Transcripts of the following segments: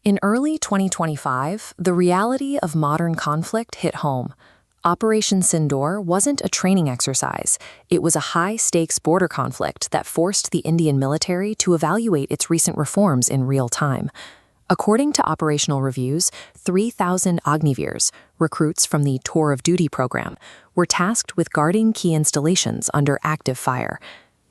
In early 2025, the reality of modern conflict hit home. Operation Sindoor wasn't a training exercise. It was a high-stakes border conflict that forced the Indian military to evaluate its recent reforms in real time. According to operational reviews, 3,000 Agniveers, recruits from the Tour of Duty program, were tasked with guarding key installations under active fire.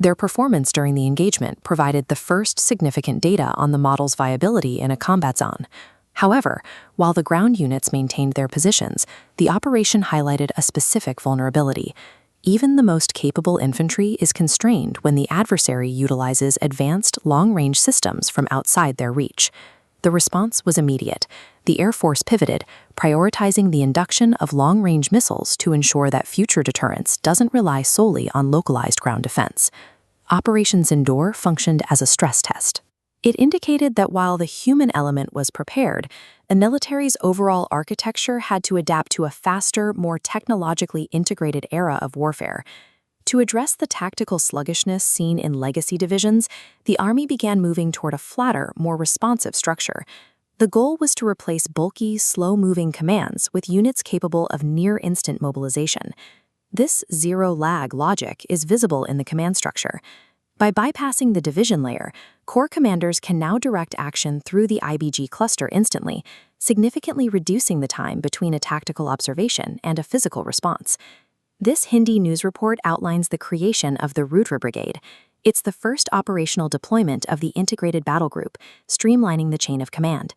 Their performance during the engagement provided the first significant data on the model's viability in a combat zone. However, while the ground units maintained their positions, the operation highlighted a specific vulnerability. Even the most capable infantry is constrained when the adversary utilizes advanced long-range systems from outside their reach. The response was immediate. The Air Force pivoted, prioritizing the induction of long-range missiles to ensure that future deterrence doesn't rely solely on localized ground defense. Operation Sindoor functioned as a stress test. It indicated that while the human element was prepared, the military's overall architecture had to adapt to a faster, more technologically integrated era of warfare. To address the tactical sluggishness seen in legacy divisions, the Army began moving toward a flatter, more responsive structure. The goal was to replace bulky, slow-moving commands with units capable of near-instant mobilization. This zero-lag logic is visible in the command structure. By bypassing the division layer, corps commanders can now direct action through the IBG cluster instantly, significantly reducing the time between a tactical observation and a physical response. This Hindi news report outlines the creation of the Rudra Brigade. It's the first operational deployment of the integrated battle group, streamlining the chain of command.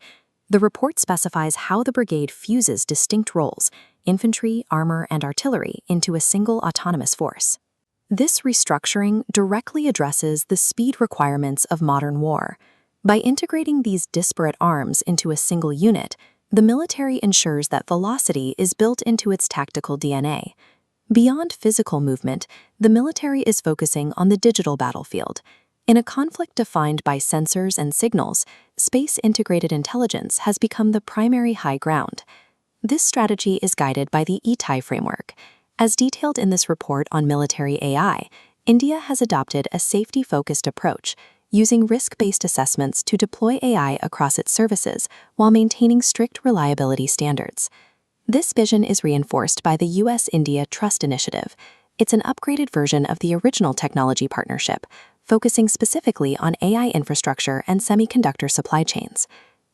The report specifies how the brigade fuses distinct roles, infantry, armor, and artillery, into a single autonomous force. This restructuring directly addresses the speed requirements of modern war. By integrating these disparate arms into a single unit, the military ensures that velocity is built into its tactical DNA. Beyond physical movement, the military is focusing on the digital battlefield. In a conflict defined by sensors and signals, space-integrated intelligence has become the primary high ground. This strategy is guided by the ETI framework. As detailed in this report on military AI, India has adopted a safety-focused approach, using risk-based assessments to deploy AI across its services while maintaining strict reliability standards. This vision is reinforced by the US-India Trust Initiative. It's an upgraded version of the original technology partnership, focusing specifically on AI infrastructure and semiconductor supply chains.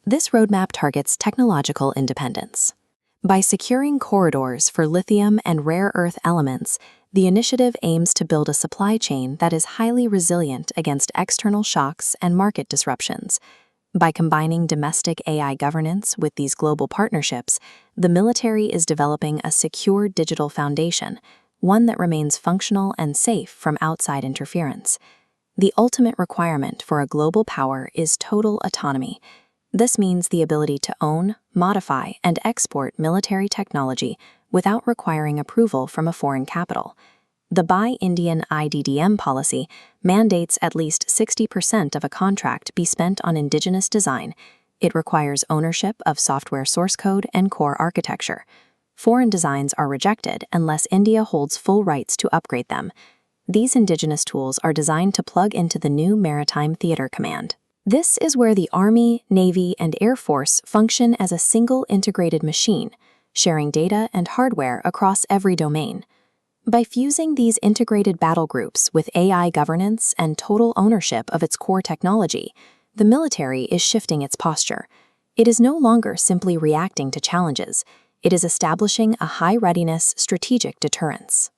This roadmap targets technological independence. By securing corridors for lithium and rare earth elements, the initiative aims to build a supply chain that is highly resilient against external shocks and market disruptions. By combining domestic AI governance with these global partnerships, the military is developing a secure digital foundation, one that remains functional and safe from outside interference. The ultimate requirement for a global power is total autonomy. This means the ability to own, modify, and export military technology without requiring approval from a foreign capital. The Buy Indian IDDM policy mandates at least 60% of a contract be spent on indigenous design. It requires ownership of software source code and core architecture. Foreign designs are rejected unless India holds full rights to upgrade them. These indigenous tools are designed to plug into the new Maritime Theater Command. This is where the Army, Navy, and Air Force function as a single integrated machine, sharing data and hardware across every domain. By fusing these integrated battle groups with AI governance and total ownership of its core technology, the military is shifting its posture. It is no longer simply reacting to challenges. It is establishing a high-readiness strategic deterrence.